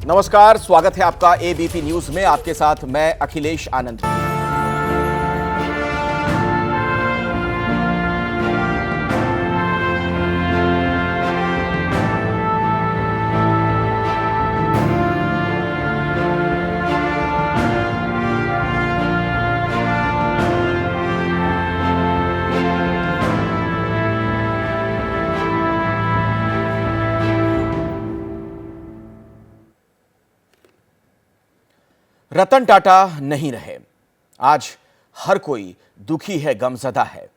नमस्कार, स्वागत है आपका एबीपी न्यूज में। आपके साथ मैं अखिलेश आनंद। रतन टाटा नहीं रहे। आज हर कोई दुखी है, गमज़दा है।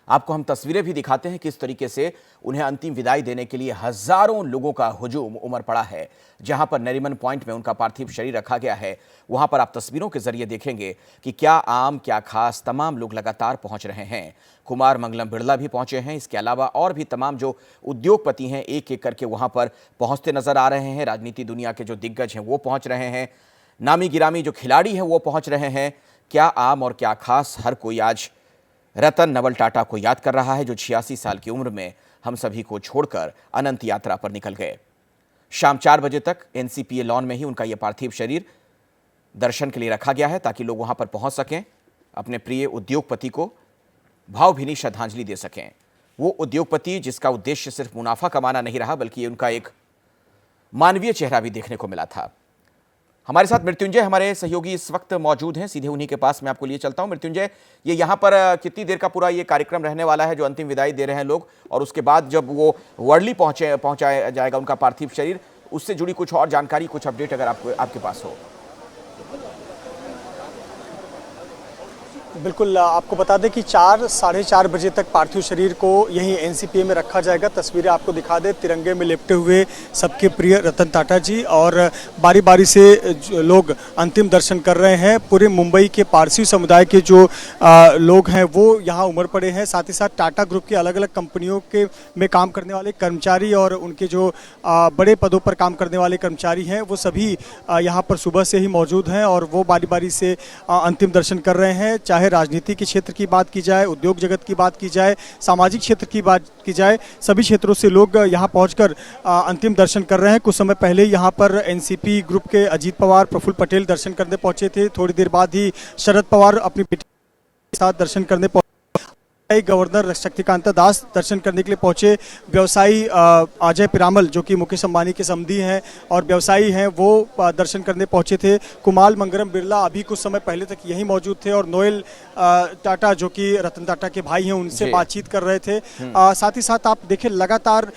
आपको हम तस्वीरें भी दिखाते हैं किस तरीके से उन्हें अंतिम विदाई देने के लिए हजारों लोगों का हुजूम उमड़ पड़ा है। जहां पर नरीमन पॉइंट में उनका पार्थिव शरीर रखा गया है, वहां पर आप तस्वीरों के जरिए देखेंगे कि क्या आम क्या खास तमाम लोग लगातार पहुंच रहे हैं। कुमार मंगलम बिरला भी पहुंचे हैं। इसके अलावा और भी तमाम जो उद्योगपति हैं एक एक करके वहां पर पहुंचते नजर आ रहे हैं। राजनीति दुनिया के जो दिग्गज हैं वो पहुंच रहे हैं। नामी गिरामी जो खिलाड़ी हैं वो पहुंच रहे हैं। क्या आम और क्या खास, हर कोई आज रतन नवल टाटा को याद कर रहा है, जो 86 साल की उम्र में हम सभी को छोड़कर अनंत यात्रा पर निकल गए। शाम 4 बजे तक एनसीपीए लॉन में ही उनका यह पार्थिव शरीर दर्शन के लिए रखा गया है, ताकि लोग वहां पर पहुंच सकें, अपने प्रिय उद्योगपति को भावभीनी श्रद्धांजलि दे सकें। वो उद्योगपति जिसका उद्देश्य सिर्फ मुनाफा कमाना नहीं रहा, बल्कि उनका एक मानवीय चेहरा भी देखने को मिला था। हमारे साथ मृत्युंजय हमारे सहयोगी इस वक्त मौजूद हैं। सीधे उन्हीं के पास मैं आपको लिए चलता हूं। मृत्युंजय, ये यहाँ पर कितनी देर का पूरा ये कार्यक्रम रहने वाला है, जो अंतिम विदाई दे रहे हैं लोग, और उसके बाद जब वो वर्ली पहुंचाया जाएगा उनका पार्थिव शरीर, उससे जुड़ी कुछ और जानकारी, कुछ अपडेट अगर आपके पास हो? बिल्कुल, आपको बता दें कि 4 साढ़े 4 बजे तक पार्थिव शरीर को यहीं एनसीपीए में रखा जाएगा। तस्वीरें आपको दिखा दें, तिरंगे में लिपटे हुए सबके प्रिय रतन टाटा जी, और बारी बारी से लोग अंतिम दर्शन कर रहे हैं। पूरे मुंबई के पारसी समुदाय के जो लोग हैं वो यहाँ उमड़ पड़े हैं। साथ ही साथ टाटा ग्रुप की अलग अलग कंपनियों के में काम करने वाले कर्मचारी और उनके जो बड़े पदों पर काम करने वाले कर्मचारी हैं वो सभी यहाँ पर सुबह से ही मौजूद हैं, और वो बारी बारी से अंतिम दर्शन कर रहे हैं। चाहे राजनीति के क्षेत्र की बात की जाए, उद्योग जगत की बात की जाए, सामाजिक क्षेत्र की बात की जाए, सभी क्षेत्रों से लोग यहां पहुंचकर अंतिम दर्शन कर रहे हैं। कुछ समय पहले यहां पर एनसीपी ग्रुप के अजीत पवार, प्रफुल्ल पटेल दर्शन करने पहुंचे थे। थोड़ी देर बाद ही शरद पवार अपनी बेटी के साथ दर्शन करने पहुंचे। गवर्नर शक्तिकांता दास दर्शन करने के लिए पहुंचे। व्यवसायी अजय पिरामल, जो कि मुकेश अंबानी के समधी हैं और व्यवसायी हैं, वो दर्शन करने पहुंचे थे। कुमार मंगलम बिरला अभी कुछ समय पहले तक यहीं मौजूद थे, और नोएल टाटा, जो कि रतन टाटा के भाई हैं, उनसे बातचीत कर रहे थे। साथ ही साथ आप देखें, लगातार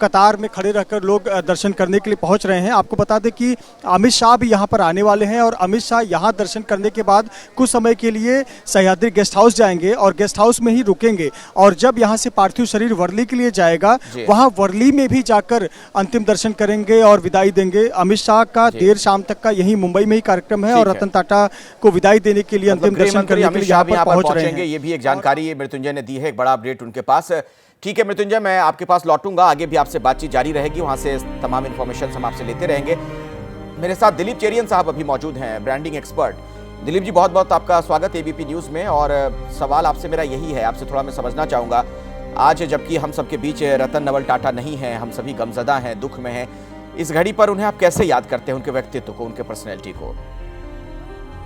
कतार में खड़े रहकर लोग दर्शन करने के लिए पहुंच रहे हैं। आपको बता दें कि अमित शाह भी यहां पर आने वाले हैं, और अमित शाह यहां दर्शन करने के बाद कुछ समय के लिए सह्याद्री गेस्ट हाउस जाएंगे और गेस्ट हाउस में ही रुकेंगे। और जब यहां से पार्थिव शरीर वर्ली के लिए जाएगा, वहां वर्ली में भी जाकर अंतिम दर्शन करेंगे और विदाई देंगे। अमित शाह का देर शाम तक का यही मुंबई में ही कार्यक्रम है, और रतन टाटा को विदाई देने के लिए, अंतिम दर्शन करने के लिए यहाँ पर पहुंच रहे हैं। ये भी एक जानकारी मृत्युंजय ने दी है, एक बड़ा अपडेट उनके पास। ठीक है मृत्युंजय, मैं आपके पास लौटूंगा, आगे भी आपसे बातचीत जारी रहेगी, वहां से तमाम इन्फॉर्मेशन हम आपसे लेते रहेंगे। मेरे साथ दिलीप चेरियन साहब अभी मौजूद हैं, ब्रांडिंग एक्सपर्ट। दिलीप जी, बहुत बहुत आपका स्वागत एबीपी न्यूज में। और सवाल आपसे मेरा यही है, आपसे थोड़ा मैं समझना चाहूंगा, आज जबकि हम सबके बीच रतन नवल टाटा नहीं है, हम सभी गमजदा हैं, दुख में हैं, इस घड़ी पर उन्हें आप कैसे याद करते हैं, उनके व्यक्तित्व को, उनके पर्सनैलिटी को?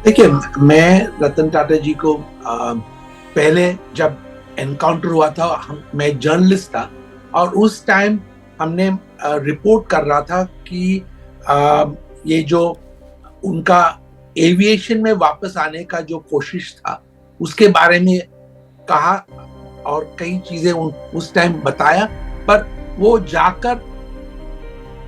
देखिए, मैं रतन टाटा जी को पहले जब एनकाउंटर हुआ था, मैं जर्नलिस्ट था, और उस टाइम हमने रिपोर्ट कर रहा था कि ये जो उनका एविएशन में वापस आने का जो कोशिश था, उसके बारे में कहा और कई चीजें उस टाइम बताया, पर वो जाकर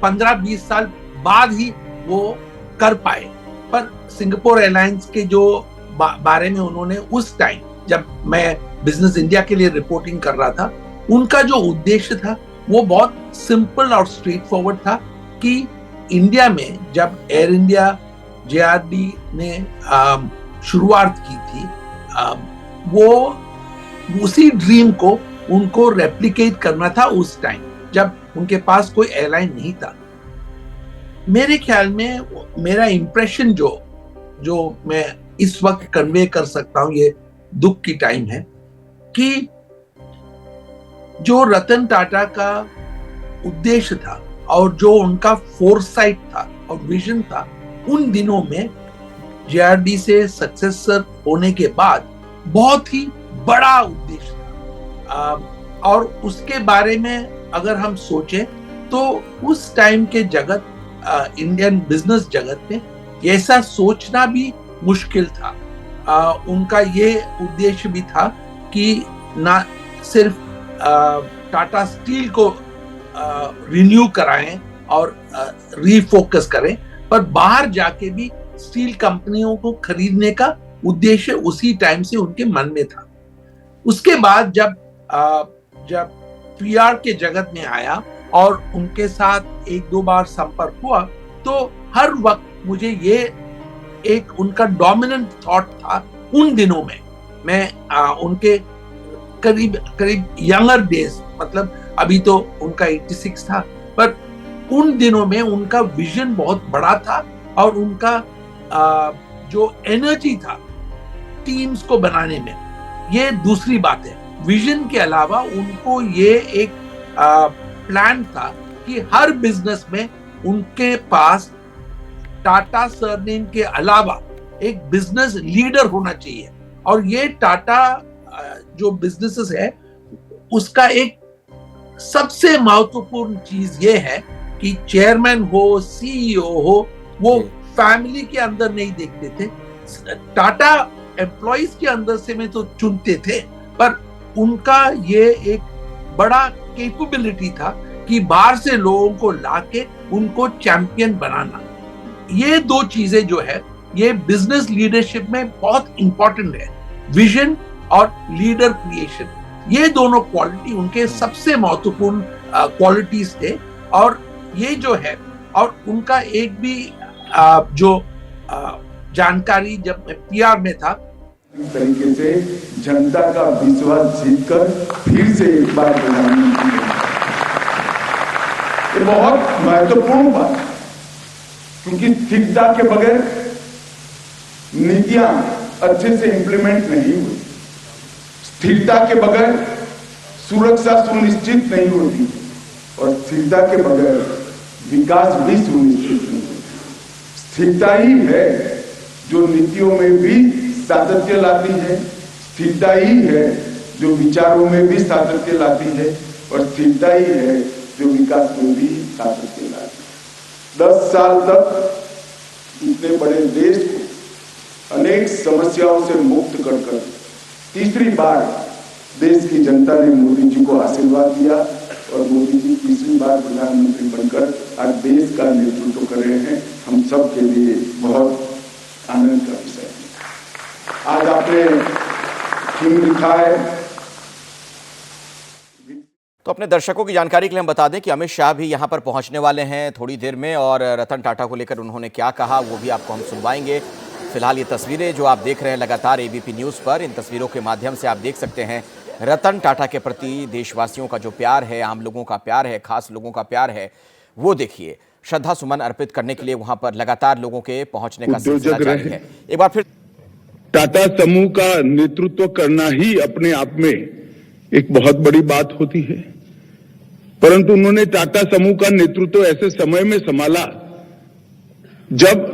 15-20 साल बाद ही वो कर पाए। पर सिंगापुर एयरलाइंस के जो बारे में उन्होंने उस टाइम, जब मैं बिजनेस इंडिया के लिए रिपोर्टिंग कर रहा था, उनका जो उद्देश्य था वो बहुत सिंपल और स्ट्रेट फॉरवर्ड था कि इंडिया में जब एयर इंडिया जेआरडी ने शुरुआत की थी, वो उसी ड्रीम को उनको रेप्लिकेट करना था उस टाइम जब उनके पास कोई एयरलाइन नहीं था। मेरे ख्याल में मेरा इंप्रेशन जो मैं इस वक्त कन्वे कर सकता हूं, ये दुख की टाइम है, कि जो रतन टाटा का उद्देश्य था और जो उनका फोरसाइट था और विजन था, उन दिनों में जेआरडी से सक्सेसर होने के बाद बहुत ही बड़ा उद्देश्य था। और उसके बारे में अगर हम सोचें तो उस टाइम के जगत, इंडियन बिजनेस जगत में ऐसा सोचना भी मुश्किल था। उनका ये उद्देश्य भी था कि ना सिर्फ टाटा स्टील को रिन्यू कराएं और रीफोकस करें, पर बाहर जाके भी स्टील कंपनियों को खरीदने का उद्देश्य उसी टाइम से उनके मन में था। उसके बाद जब पीआर के जगत में आया और उनके साथ एक दो बार संपर्क हुआ, तो हर वक्त मुझे ये एक उनका डोमिनेंट थॉट था उन दिनों में। मैं उनके करीब यंगर डेज, मतलब अभी तो उनका 86 था, पर उन दिनों में उनका विजन बहुत बड़ा था और उनका जो एनर्जी था टीम्स को बनाने में, ये दूसरी बात है। विजन के अलावा उनको ये एक प्लान था कि हर बिजनेस में उनके पास टाटा सरनेम के अलावा एक बिजनेस लीडर होना चाहिए। और ये टाटा जो बिजनेसेस है उसका एक सबसे महत्वपूर्ण चीज ये है कि चेयरमैन हो, सीईओ हो, वो फैमिली के अंदर नहीं देखते थे। टाटा एम्प्लॉइज के अंदर से में तो चुनते थे, पर उनका ये एक बड़ा कैपेबिलिटी था कि बाहर से लोगों को लाके उनको चैंपियन बनाना। ये दो चीजें जो है ये बिजनेस लीडरशिप में बहुत इंपॉर्टेंट है, विजन और लीडर क्रिएशन। ये दोनों क्वालिटी उनके सबसे महत्वपूर्ण क्वालिटीज थे। और ये जो है, और उनका एक भी जो जानकारी, जब मैं पीआर में था, इस तरीके से जनता का विश्वास जीतकर फिर से एक बार प्रधानमंत्री, ये बहुत महत्वपूर्ण बात, क्योंकि स्थिरता के बगैर नीतियां अच्छे से इंप्लीमेंट नहीं हुई, स्थिरता के बगैर सुरक्षा सुनिश्चित नहीं होती और स्थिरता के बगैर विकास भी सुनिश्चित नहीं होता। स्थिरता ही है जो नीतियों में भी सातत्य लाती है, स्थिरता ही है जो विचारों में भी सातत्य लाती है और स्थिरता ही है जो विकास में भी सातत्य लाती है। 10 साल तक इतने बड़े देश को अनेक समस्याओं से मुक्त कर तीसरी बार देश की जनता ने मोदी जी को आशीर्वाद दिया और मोदी जी तीसरी बार प्रधानमंत्री बनकर आज देश का नेतृत्व कर रहे हैं। हम सब के लिए बहुत आनंद का विषय है। आज आपने थीम लिखा है। तो अपने दर्शकों की जानकारी के लिए हम बता दें कि अमित शाह भी यहां पर पहुंचने वाले हैं थोड़ी देर में, और रतन टाटा को लेकर उन्होंने क्या कहा वो भी आपको हम सुनवाएंगे। फिलहाल ये तस्वीरें जो आप देख रहे हैं लगातार एबीपी न्यूज़ पर, इन तस्वीरों के माध्यम से आप देख सकते हैं रतन टाटा के प्रति देशवासियों का जो प्यार है, आम लोगों का प्यार है, खास लोगों का प्यार है, वो देखिए। श्रद्धा सुमन अर्पित करने के लिए वहां पर लगातार लोगों के पहुंचने का सिलसिला जारी है। एक बार फिर टाटा समूह का नेतृत्व करना ही अपने आप में एक बहुत बड़ी बात होती है, परंतु उन्होंने टाटा समूह का नेतृत्व ऐसे समय में संभाला जब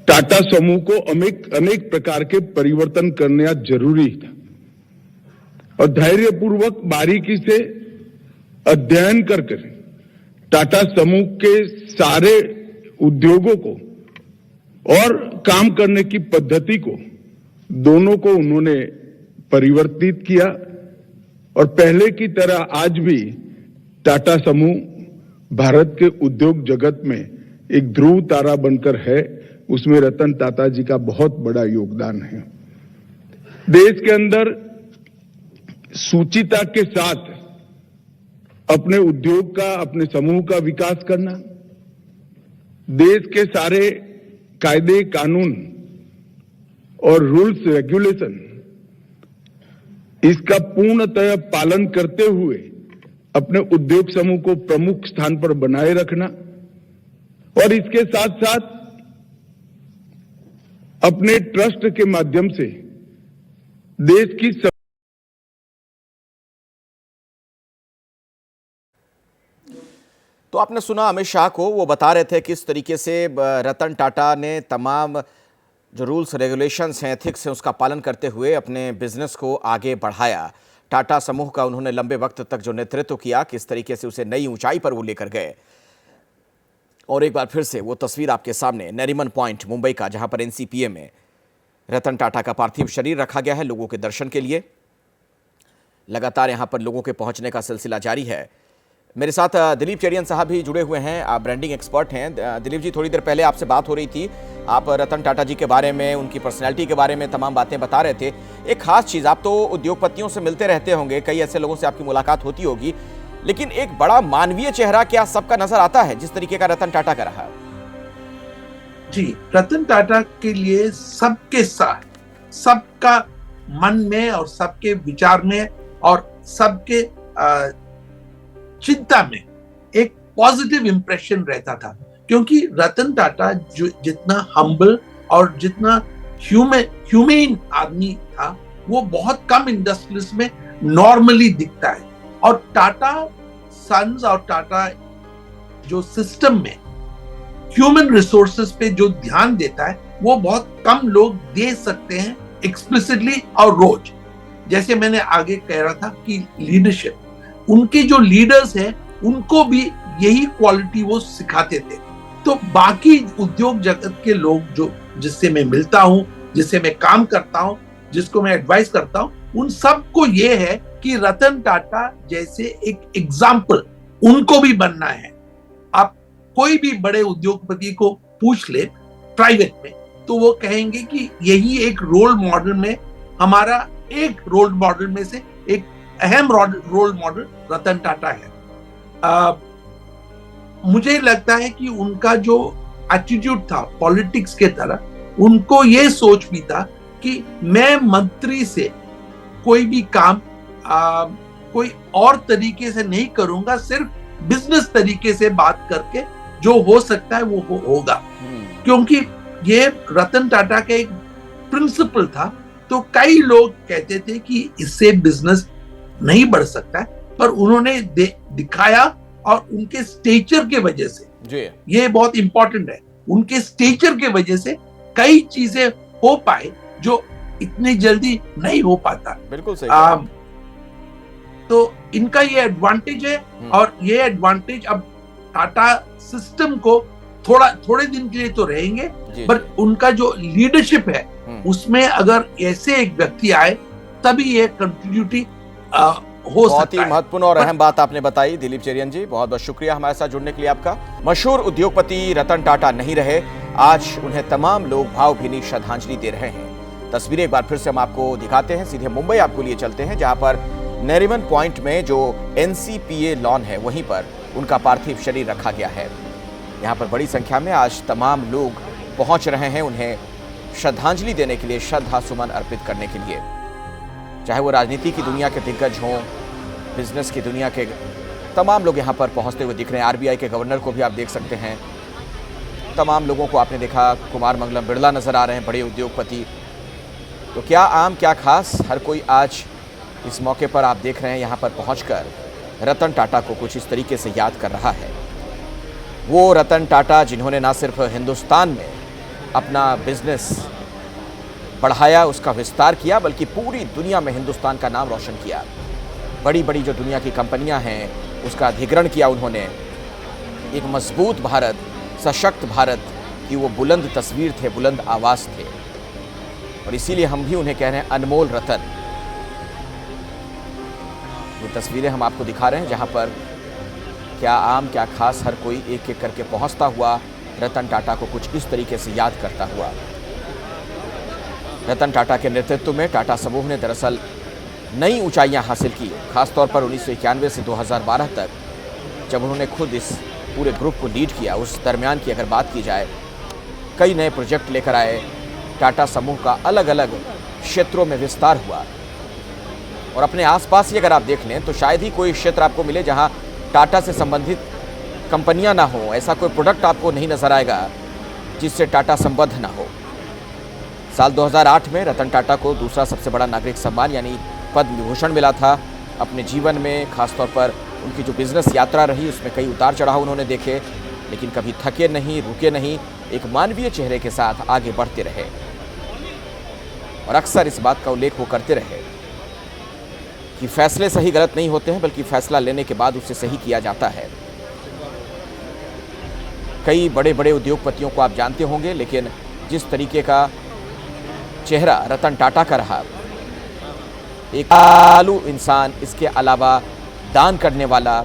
टाटा समूह को अनेक प्रकार के परिवर्तन करना जरूरी था और धैर्यपूर्वक बारीकी से अध्ययन कर टाटा समूह के सारे उद्योगों को और काम करने की पद्धति को, दोनों को उन्होंने परिवर्तित किया और पहले की तरह आज भी टाटा समूह भारत के उद्योग जगत में एक ध्रुव तारा बनकर है। उसमें रतन टाटा जी का बहुत बड़ा योगदान है। देश के अंदर सूचिता के साथ अपने उद्योग का, अपने समूह का विकास करना, देश के सारे कायदे कानून और रूल्स रेगुलेशन इसका पूर्णतः पालन करते हुए अपने उद्योग समूह को प्रमुख स्थान पर बनाए रखना और इसके साथ साथ अपने ट्रस्ट के माध्यम से देश की तो आपने सुना अमित शाह को, वो बता रहे थे किस तरीके से रतन टाटा ने तमाम जो रूल्स रेगुलेशंस हैं, एथिक्स हैं, उसका पालन करते हुए अपने बिजनेस को आगे बढ़ाया। टाटा समूह का उन्होंने लंबे वक्त तक जो नेतृत्व किया, किस तरीके से उसे नई ऊंचाई पर वो लेकर गए। और एक बार फिर से वो तस्वीर आपके सामने, नरीमन पॉइंट मुंबई का, जहां पर एनसीपीए में रतन टाटा का पार्थिव शरीर रखा गया है लोगों के दर्शन के लिए। लगातार यहां पर लोगों के पहुंचने का सिलसिला जारी है। मेरे साथ दिलीप चेरियन साहब भी जुड़े हुए हैं, आप ब्रांडिंग एक्सपर्ट हैं। दिलीप जी, थोड़ी देर पहले आपसे बात हो रही थी, आप रतन टाटा जी के बारे में, उनकी पर्सनैलिटी के बारे में तमाम बातें बता रहे थे। एक खास चीज़, आप तो उद्योगपतियों से मिलते रहते होंगे, कई ऐसे लोगों से आपकी मुलाकात होती होगी, लेकिन एक बड़ा मानवीय चेहरा क्या सबका नजर आता है जिस तरीके का रतन टाटा का रहा? जी, रतन टाटा के लिए सबके साथ, सबका मन में और सबके विचार में और सबके चिंता में एक पॉजिटिव इंप्रेशन रहता था, क्योंकि रतन टाटा जो जितना हम्बल और जितना ह्यूमेन आदमी था, वो बहुत कम इंडस्ट्रीज में नॉर्मली दिखता है। और टाटा सन्स और टाटा जो सिस्टम में ह्यूमन रिसोर्सेज पे जो ध्यान देता है, वो बहुत कम लोग दे सकते हैं एक्सप्लिसिटली और रोज। जैसे मैंने आगे कह रहा था कि लीडरशिप, उनके जो लीडर्स हैं उनको भी यही क्वालिटी वो सिखाते थे। तो बाकी उद्योग जगत के लोग जो जिससे मैं मिलता हूं, जिससे मैं काम करता हूं, जिसको मैं एडवाइस करता हूं, उन सबको ये है कि रतन टाटा जैसे एक एग्जाम्पल उनको भी बनना है। आप कोई भी बड़े उद्योगपति को पूछ ले प्राइवेट में, तो वो कहेंगे कि यही एक रोल मॉडल में, हमारा एक रोल मॉडल में से एक अहम रोल मॉडल रतन टाटा है। मुझे लगता है कि उनका जो एटीट्यूड था पॉलिटिक्स के तरह, उनको ये सोच भी था कि मैं मंत्री से कोई भी काम कोई और तरीके से नहीं करूंगा, सिर्फ बिजनेस तरीके से बात करके जो हो सकता है वो होगा। क्योंकि ये रतन टाटा का एक प्रिंसिपल था। तो कई लोग कहते थे कि इससे बिजनेस नहीं बढ़ सकता है, पर उन्होंने दिखाया, और उनके स्टेचर के वजह से जी, ये बहुत इंपॉर्टेंट है, उनके स्टेचर के वजह से कई चीजें हो पाए जो इतनी जल्दी नहीं हो पाता। बिल्कुल सही। तो इनका ये एडवांटेज है, और ये एडवांटेज अब टाटा सिस्टम को थोड़े दिन के लिए तो रहेंगे, पर उनका जो लीडरशिप है उसमें अगर ऐसे एक व्यक्ति आए तभी ये कंटिन्यूटी हो बहुत सकता ही महत्वपूर्ण और अहम बात आपने बताई दिलीप चेरियन जी, बहुत बहुत शुक्रिया हमारे साथ जुड़ने के लिए आपका। मशहूर उद्योगपति रतन टाटा नहीं रहे, आज उन्हें तमाम लोग भावभीनी श्रद्धांजलि दे रहे हैं। तस्वीरें एक बार फिर से हम आपको दिखाते हैं, सीधे मुंबई आपको लिए चलते हैं, जहां पर नरीमन पॉइंट में जो एनसीपीए लॉन है, वहीं पर उनका पार्थिव शरीर रखा गया है। यहाँ पर बड़ी संख्या में आज तमाम लोग पहुंच रहे हैं उन्हें श्रद्धांजलि देने के लिए, श्रद्धा सुमन अर्पित करने के लिए। चाहे वो राजनीति की दुनिया के दिग्गज हों, बिजनेस की दुनिया के तमाम लोग यहाँ पर पहुँचते हुए दिख रहे हैं। आरबीआई के गवर्नर को भी आप देख सकते हैं, तमाम लोगों को आपने देखा, कुमार मंगलम बिरला नजर आ रहे हैं, बड़े उद्योगपति। तो क्या आम क्या खास, हर कोई आज इस मौके पर आप देख रहे हैं यहाँ पर पहुँचकर रतन टाटा को कुछ इस तरीके से याद कर रहा है। वो रतन टाटा जिन्होंने ना सिर्फ हिंदुस्तान में अपना बिजनेस बढ़ाया, उसका विस्तार किया, बल्कि पूरी दुनिया में हिंदुस्तान का नाम रोशन किया। बड़ी बड़ी जो दुनिया की कंपनियां हैं उसका अधिग्रहण किया उन्होंने। एक मजबूत भारत, सशक्त भारत की वो बुलंद तस्वीर थे, बुलंद आवाज़ थे, और इसीलिए हम भी उन्हें कह रहे हैं अनमोल रतन। ये तस्वीरें हम आपको दिखा रहे हैं जहां पर क्या आम क्या खास, हर कोई एक एक करके पहुंचता हुआ रतन टाटा को कुछ इस तरीके से याद करता हुआ। रतन टाटा के नेतृत्व में टाटा समूह ने दरअसल नई ऊंचाइयां हासिल की, खासतौर पर 1991 से 2012 तक, जब उन्होंने खुद इस पूरे ग्रुप को लीड किया। उस दरमियान की अगर बात की जाए, कई नए प्रोजेक्ट लेकर आए, टाटा समूह का अलग अलग क्षेत्रों में विस्तार हुआ। और अपने आसपास ही अगर आप देख लें तो शायद ही कोई क्षेत्र आपको मिले जहां टाटा से संबंधित कंपनियां ना हो, ऐसा कोई प्रोडक्ट आपको नहीं नजर आएगा जिससे टाटा संबद्ध ना हो। साल 2008 में रतन टाटा को दूसरा सबसे बड़ा नागरिक सम्मान यानी पद्म विभूषण मिला था। अपने जीवन में खासतौर पर उनकी जो बिजनेस यात्रा रही उसमें कई उतार चढ़ाव उन्होंने देखे, लेकिन कभी थके नहीं, रुके नहीं, एक मानवीय चेहरे के साथ आगे बढ़ते रहे। और अक्सर इस बात का उल्लेख वो करते रहे कि फैसले सही गलत नहीं होते हैं, बल्कि फैसला लेने के बाद उसे सही किया जाता है। कई बड़े बड़े उद्योगपतियों को आप जानते होंगे, लेकिन जिस तरीके का चेहरा रतन टाटा का रहा, एक दयालु इंसान, इसके अलावा दान करने वाला,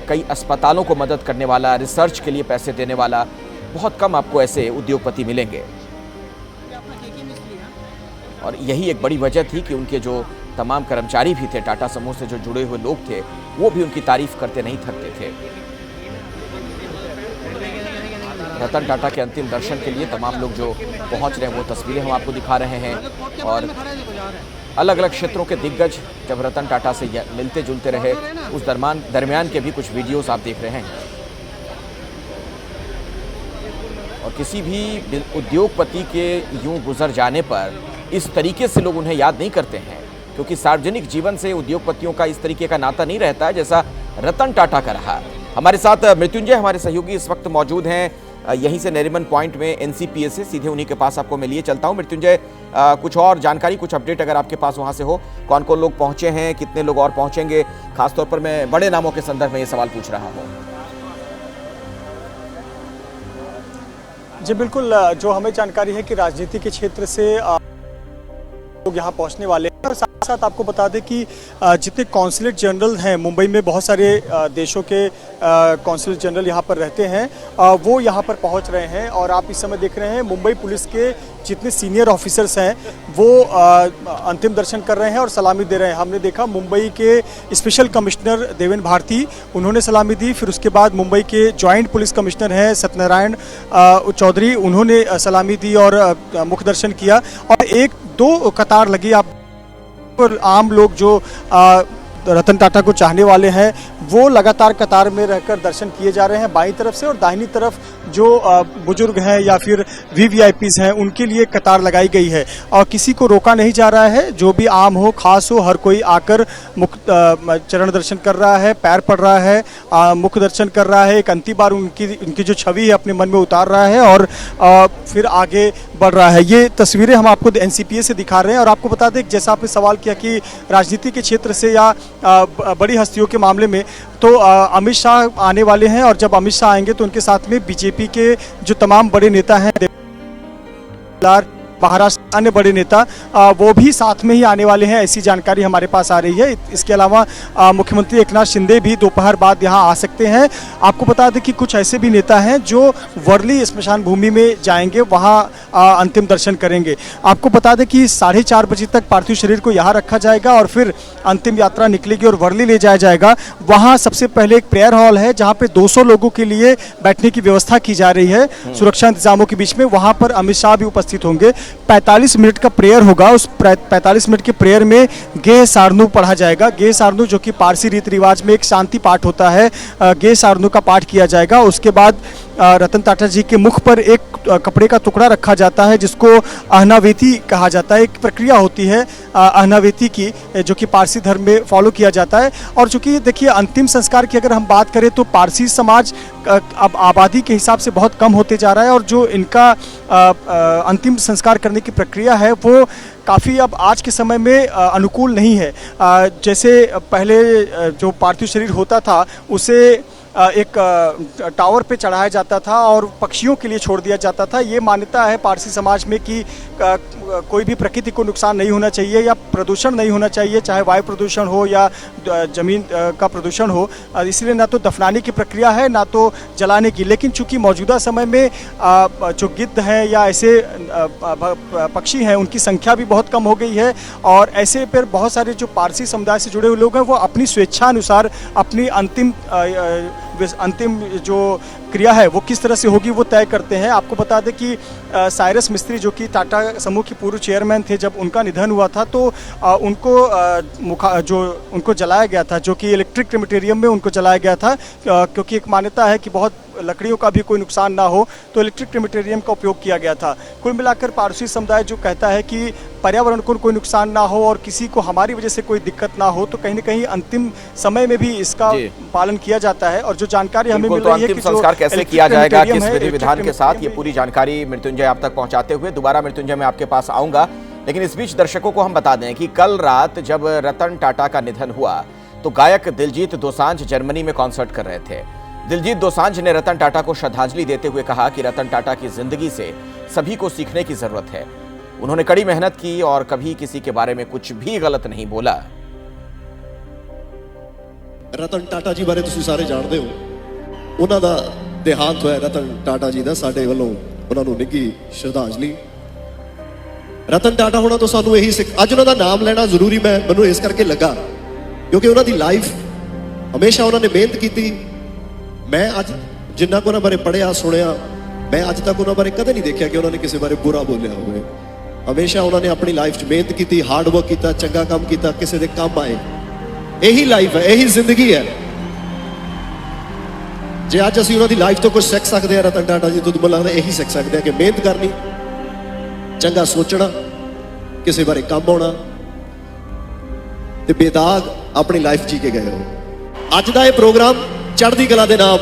कई अस्पतालों को मदद करने वाला, रिसर्च के लिए पैसे देने वाला, बहुत कम आपको ऐसे उद्योगपति मिलेंगे। और यही एक बड़ी वजह थी कि उनके जो तमाम कर्मचारी भी थे, टाटा समूह से जो जुड़े हुए लोग थे, वो भी उनकी तारीफ करते नहीं थकते थे। रतन टाटा के अंतिम दर्शन के लिए तमाम लोग जो पहुंच रहे हैं, वो तस्वीरें हम आपको दिखा रहे हैं। और अलग अलग क्षेत्रों के दिग्गज जब रतन टाटा से मिलते जुलते रहे, उस दरमियान के भी कुछ वीडियोस आप देख रहे हैं। और किसी भी उद्योगपति के यूं गुजर जाने पर इस तरीके से लोग उन्हें याद नहीं करते हैं, क्योंकि सार्वजनिक जीवन से उद्योगपतियों का इस तरीके का नाता नहीं रहता है जैसा रतन टाटा का रहा। हमारे साथ मृत्युंजय, हमारे सहयोगी, इस वक्त मौजूद हैं यहीं से नरीमन पॉइंट में एनसीपीए से। सीधे उन्हीं के पास आपको मैं लिए चलता हूं। मृत्युंजय, कुछ और जानकारी, कुछ अपडेट अगर आपके पास वहां से हो, कौन कौन लोग पहुंचे हैं, कितने लोग और पहुंचेंगे? खासतौर पर मैं बड़े नामों के संदर्भ में ये सवाल पूछ रहा हूँ। जी बिल्कुल, जो हमें जानकारी है कि राजनीति के क्षेत्र से लोग यहाँ पहुँचने वाले हैं। और साथ साथ आपको बता दें कि जितने कॉन्सुलेट जनरल हैं मुंबई में, बहुत सारे देशों के कॉन्सुलेट जनरल यहाँ पर रहते हैं, वो यहाँ पर पहुँच रहे हैं। और आप इस समय देख रहे हैं मुंबई पुलिस के जितने सीनियर ऑफिसर्स हैं वो अंतिम दर्शन कर रहे हैं और सलामी दे रहे हैं। हमने देखा मुंबई के स्पेशल कमिश्नर देवेंद्र भारती, उन्होंने सलामी दी। फिर उसके बाद मुंबई के जॉइंट पुलिस कमिश्नर हैं सत्यनारायण चौधरी, उन्होंने सलामी दी और मुख्य दर्शन किया। और एक दो कतार लगी। आप आम लोग जो रतन टाटा को चाहने वाले हैं वो लगातार कतार में रहकर दर्शन किए जा रहे हैं बाईं तरफ से, और दाहिनी तरफ जो बुजुर्ग हैं या फिर वीवीआईपीज हैं उनके लिए कतार लगाई गई है और किसी को रोका नहीं जा रहा है। जो भी आम हो खास हो, हर कोई आकर चरण दर्शन कर रहा है, पैर पड़ रहा है, मुख्य दर्शन कर रहा है, एक अंतिम बार उनकी जो छवि है अपने मन में उतार रहा है और फिर आगे बढ़ रहा है। ये तस्वीरें हम आपको एनसीपीए से दिखा रहे हैं। और आपको बता दें, जैसा आपने सवाल किया कि राजनीति के क्षेत्र से या बड़ी हस्तियों के मामले में, तो अमित शाह आने वाले हैं और जब अमित शाह आएंगे तो उनके साथ में बीजेपी के जो तमाम बड़े नेता हैं, महाराष्ट्र अन्य बड़े नेता, वो भी साथ में ही आने वाले हैं, ऐसी जानकारी हमारे पास आ रही है। इसके अलावा मुख्यमंत्री एकनाथ शिंदे भी दोपहर बाद यहां आ सकते हैं। आपको बता दें कि कुछ ऐसे भी नेता हैं जो वर्ली स्मशान भूमि में जाएंगे, वहां अंतिम दर्शन करेंगे। आपको बता दें कि 4:30 बजे तक पार्थिव शरीर को यहां रखा जाएगा और फिर अंतिम यात्रा निकलेगी और वर्ली ले जाया जाएगा। वहां सबसे पहले एक प्रेयर हॉल है जहां पे 200 लोगों के लिए बैठने की व्यवस्था की जा रही है सुरक्षा इंतजामों के बीच में। वहां पर अमित शाह भी उपस्थित होंगे। 45 मिनट का प्रेयर होगा। उस 45 मिनट के प्रेयर में गेह सारनू पढ़ा जाएगा। गेह सारनू जो कि पारसी रीति रिवाज में एक शांति पाठ होता है, गेह सारनू का पाठ किया जाएगा। उसके बाद रतन टाटा जी के मुख पर एक कपड़े का टुकड़ा रखा जाता है जिसको अहनावेती कहा जाता है। एक प्रक्रिया होती है अहनावेती की जो कि पारसी धर्म में फॉलो किया जाता है। और चूंकि देखिए, अंतिम संस्कार की अगर हम बात करें तो पारसी समाज अब आबादी के हिसाब से बहुत कम होते जा रहा है और जो इनका अंतिम संस्कार करने की प्रक्रिया है वो काफ़ी अब आज के समय में अनुकूल नहीं है। जैसे पहले जो पार्थिव शरीर होता था उसे एक टावर पे चढ़ाया जाता था और पक्षियों के लिए छोड़ दिया जाता था। ये मान्यता है पारसी समाज में कि कोई भी प्रकृति को नुकसान नहीं होना चाहिए या प्रदूषण नहीं होना चाहिए, चाहे वायु प्रदूषण हो या जमीन का प्रदूषण हो। इसलिए ना तो दफनाने की प्रक्रिया है ना तो जलाने की। लेकिन चूंकि मौजूदा समय में जो गिद्ध हैं या ऐसे पक्षी हैं उनकी संख्या भी बहुत कम हो गई है और ऐसे पर बहुत सारे जो पारसी समुदाय से जुड़े हुए लोग हैं वो अपनी स्वेच्छानुसार अपनी अंतिम जो क्रिया है वो किस तरह से होगी वो तय करते हैं। आपको बता दें कि साइरस मिस्त्री जो कि टाटा समूह के पूर्व चेयरमैन थे, जब उनका निधन हुआ था तो उनको जलाया गया था, जो कि इलेक्ट्रिक क्रेमेटेरियम में उनको जलाया गया था, क्योंकि एक मान्यता है कि बहुत लकड़ियों का भी कोई नुकसान ना हो, तो इलेक्ट्रिक क्रेमेटेरियम का उपयोग किया गया था। कुल मिलाकर पारसी समुदाय जो कहता है कि पर्यावरण को कोई नुकसान ना हो और किसी को हमारी वजह से कोई दिक्कत ना हो, तो कहीं ना कहीं अंतिम समय में भी इसका पालन किया जाता है। और जो जानकारी हमें मिल रही है कि संस्कार कैसे किया जाएगा, किस विधि विधान के साथ, ये पूरी जानकारी मृत्युंजय आप तक पहुंचाते हुए दोबारा मृत्युंजय मैं आपके पास आऊंगा। लेकिन इस बीच दर्शकों को हम बता दें कि कल रात जब रतन टाटा का निधन हुआ तो गायक दिलजीत दोसांझ जर्मनी में कॉन्सर्ट कर रहे थे। दिलजीत दोसांझ ने रतन टाटा को श्रद्धांजलि देते हुए कहा कि रतन टाटा की जिंदगी से सभी को सीखने की जरूरत है। उन्होंने कड़ी मेहनत की और कभी किसी के बारे में कुछ भी गलत नहीं बोला। रतन टाटा जी बारे तुसीं सारे जानते हो, उन्हां दा देहांत होया रतन टाटा जी दा, साडे वल्लों उन्हां नूं निੱਘੀ श्रद्धांजलि। रतन टाटा होना तो सानू यही सिख, अज उन्हां दा नाम लेना जरूरी मैनूं इस करके लगा क्योंकि उन्हां दी लाइफ हमेशा उन्होंने मेहनत की। मैं अज जिन्ना को उन्हां बारे पढ़िया सुनिया, मैं अज तक उन्हां बारे कदे नहीं देखा कि उन्होंने किसी बारे बुरा बोलिया होवे। हमेशा उन्होंने अपनी लाइफ च मेहनत की, हार्ड वर्क किया, चंगा काम किया, किसी के काम आए। यही लाइफ है, यही जिंदगी है। जे अज असीं उन्हां दी लाइफ तो कुछ सीख सकते हैं रतन टाटा जी तो मुझे लगता यही सीख सकते हैं कि मेहनत करनी, चंगा सोचना, किसी बारे काम आना ते बेदाग अपनी लाइफ जी के गए हो। अज का यह प्रोग्राम चढ़दी कला के नाम,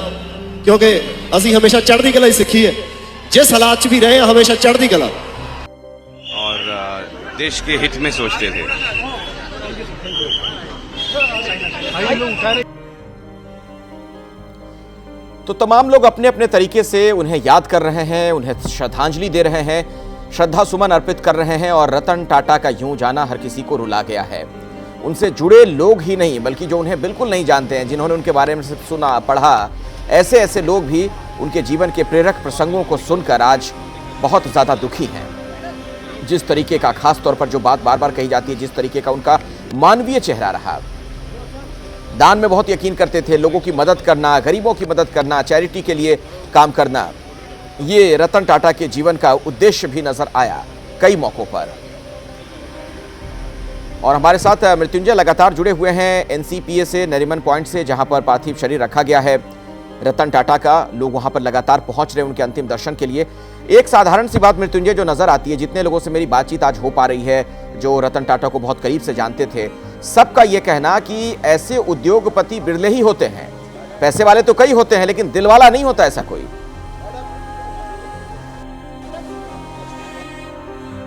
क्योंकि असीं हमेशा चढ़दी कला ही सीखी है, जिस हालात च भी रहे हैं हमेशा चढ़दी कला और देश के हित में सोचते थे। तो तमाम लोग अपने अपने तरीके से उन्हें याद कर रहे हैं, उन्हें श्रद्धांजलि दे रहे हैं, श्रद्धा सुमन अर्पित कर रहे हैं। और रतन टाटा का यूं जाना हर किसी को रुला गया है। उनसे जुड़े लोग ही नहीं बल्कि जो उन्हें बिल्कुल नहीं जानते हैं, जिन्होंने उनके बारे में सिर्फ सुना पढ़ा, ऐसे ऐसे लोग भी उनके जीवन के प्रेरक प्रसंगों को सुनकर आज बहुत ज्यादा दुखी हैं। जिस तरीके का, खास तौर पर जो बात बार बार कही जाती है, जिस तरीके का उनका मानवीय चेहरा रहा, दान में बहुत यकीन करते थे, लोगों की मदद करना, गरीबों की मदद करना, चैरिटी के लिए काम करना, ये रतन टाटा के जीवन का उद्देश्य भी नजर आया कई मौकों पर। और हमारे साथ मृत्युंजय लगातार जुड़े हुए हैं एनसीपीए से, नरीमन पॉइंट से, जहां पर पार्थिव शरीर रखा गया है रतन टाटा का। लोग वहां पर लगातार पहुंच रहे हैं उनके अंतिम दर्शन के लिए। एक साधारण सी बात मृत्युंजय जो नजर आती है, जितने लोगों से मेरी बातचीत आज हो पा रही है, जो रतन टाटा को बहुत करीब से जानते थे, सबका यह कहना कि ऐसे उद्योगपति बिरले ही होते हैं। पैसे वाले तो कई होते हैं लेकिन दिल वाला नहीं होता ऐसा कोई।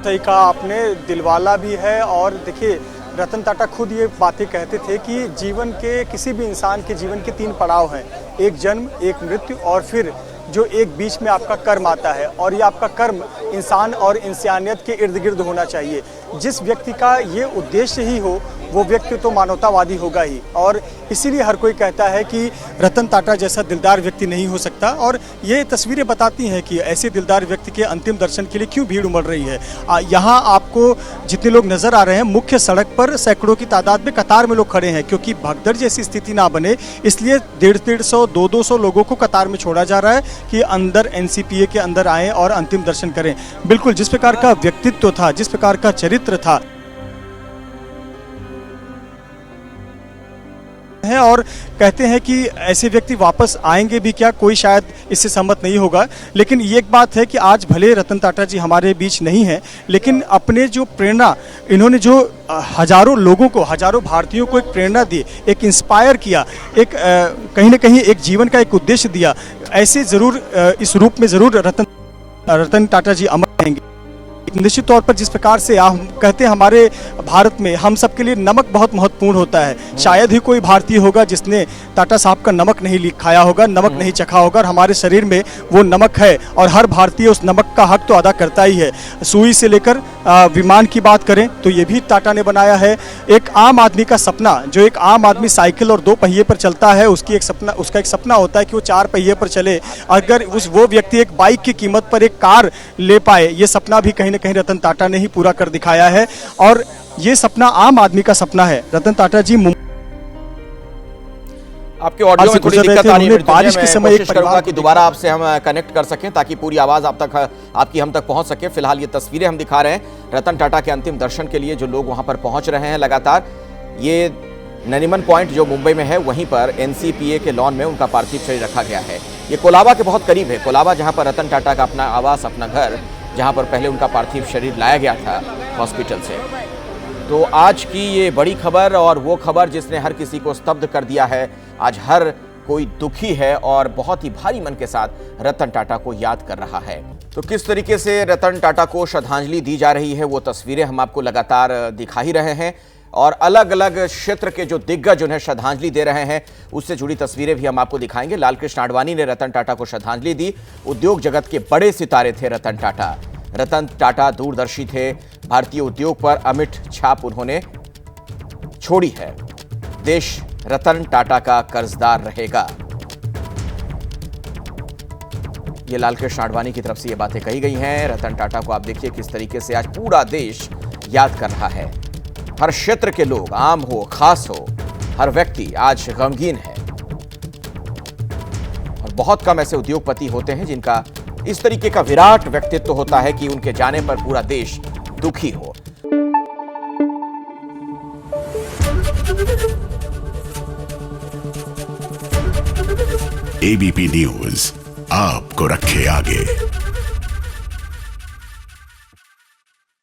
सही कहा आपने, दिलवाला भी है। और देखिए रतन टाटा खुद ये बातें कहते थे कि जीवन के, किसी भी इंसान के जीवन के 3 पड़ाव हैं, एक जन्म, एक मृत्यु और फिर जो एक बीच में आपका कर्म आता है। और ये आपका कर्म इंसान और इंसानियत के इर्द गिर्द होना चाहिए। जिस व्यक्ति का ये उद्देश्य ही हो वो व्यक्ति तो मानवतावादी होगा ही। और इसीलिए हर कोई कहता है कि रतन टाटा जैसा दिलदार व्यक्ति नहीं हो सकता। और ये तस्वीरें बताती हैं कि ऐसे दिलदार व्यक्ति के अंतिम दर्शन के लिए क्यों भीड़ उमड़ रही है। यहाँ आपको जितने लोग नज़र आ रहे हैं, मुख्य सड़क पर सैकड़ों की तादाद में कतार में लोग खड़े हैं, क्योंकि भगदड़ जैसी स्थिति ना बने इसलिए 150-150, 200 लोगों को कतार में छोड़ा जा रहा है कि अंदर एनसीपीए के अंदर आएँ और अंतिम दर्शन करें। बिल्कुल जिस प्रकार का व्यक्तित्व था, जिस प्रकार का चरित्र था है, और कहते हैं कि ऐसे व्यक्ति वापस आएंगे भी क्या, कोई शायद इससे सहमत नहीं होगा। लेकिन ये एक बात है कि आज भले रतन टाटा जी हमारे बीच नहीं हैं, लेकिन अपने जो प्रेरणा, इन्होंने जो हजारों लोगों को, हजारों भारतीयों को एक प्रेरणा दी, एक इंस्पायर किया, एक कहीं ना कहीं एक जीवन का एक उद्देश्य दिया, ऐसे ज़रूर इस रूप में ज़रूर रतन टाटा जी अमर रहेंगे। निश्चित तौर पर जिस प्रकार से हम कहते हैं हमारे भारत में हम सबके लिए नमक बहुत महत्वपूर्ण होता है। शायद ही कोई भारतीय होगा जिसने टाटा साहब का नमक नहीं खाया होगा, नमक नहीं चखा होगा, और हमारे शरीर में वो नमक है और हर भारतीय उस नमक का हक तो अदा करता ही है। सुई से लेकर विमान की बात करें तो ये भी टाटा ने बनाया है। एक आम आदमी का सपना, जो एक आम आदमी साइकिल और 2 पहिए पर चलता है, उसका एक सपना होता है कि वो 4 पहिए पर चले। अगर वो व्यक्ति एक बाइक की कीमत पर एक कार ले पाए, ये सपना भी कहीं ना कहीं रतन टाटा ने ही पूरा कर दिखाया है। और ये सपना आम आदमी का सपना है। रतन टाटा जी आपके ऑडियो में थोड़ी दिक्कत आ रही है। बारिश के समय कोशिश करूंगा कि दोबारा आपसे हम कनेक्ट कर सकें ताकि पूरी आवाज आपकी हम तक पहुंच सके। फिलहाल ये तस्वीरें हम दिखा रहे हैं रतन टाटा के अंतिम दर्शन के लिए जो लोग वहां पर पहुंच रहे हैं लगातार। ये नरीमन पॉइंट जो मुंबई में है वहीं पर एनसीपीए के लॉन में उनका पार्थिव शरीर रखा गया है। ये कोलाबा के बहुत करीब है। कोलाबा जहां पर रतन टाटा का अपना आवास, अपना घर, जहां पर पहले उनका पार्थिव शरीर लाया गया था हॉस्पिटल से। तो आज की ये बड़ी खबर और वो खबर जिसने हर किसी को स्तब्ध कर दिया है। आज हर कोई दुखी है और बहुत ही भारी मन के साथ रतन टाटा को याद कर रहा है। तो किस तरीके से रतन टाटा को श्रद्धांजलि दी जा रही है वो तस्वीरें हम आपको लगातार दिखा ही रहे हैं और अलग अलग क्षेत्र के जो दिग्गज उन्हें श्रद्धांजलि दे रहे हैं उससे जुड़ी तस्वीरें भी हम आपको दिखाएंगे। लालकृष्ण आडवाणी ने रतन टाटा को श्रद्धांजलि दी। उद्योग जगत के बड़े सितारे थे रतन टाटा। रतन टाटा दूरदर्शी थे। भारतीय उद्योग पर अमिट छाप उन्होंने छोड़ी है। देश रतन टाटा का कर्जदार रहेगा। ये लालकृष्ण आडवाणी की तरफ से ये बातें कही गई हैं। रतन टाटा को आप देखिए किस तरीके से आज पूरा देश याद कर रहा है। हर क्षेत्र के लोग, आम हो खास हो, हर व्यक्ति आज गमगीन है और बहुत कम ऐसे उद्योगपति होते हैं जिनका इस तरीके का विराट व्यक्तित्व होता है कि उनके जाने पर पूरा देश दुखी हो। एबीपी न्यूज आपको रखे आगे।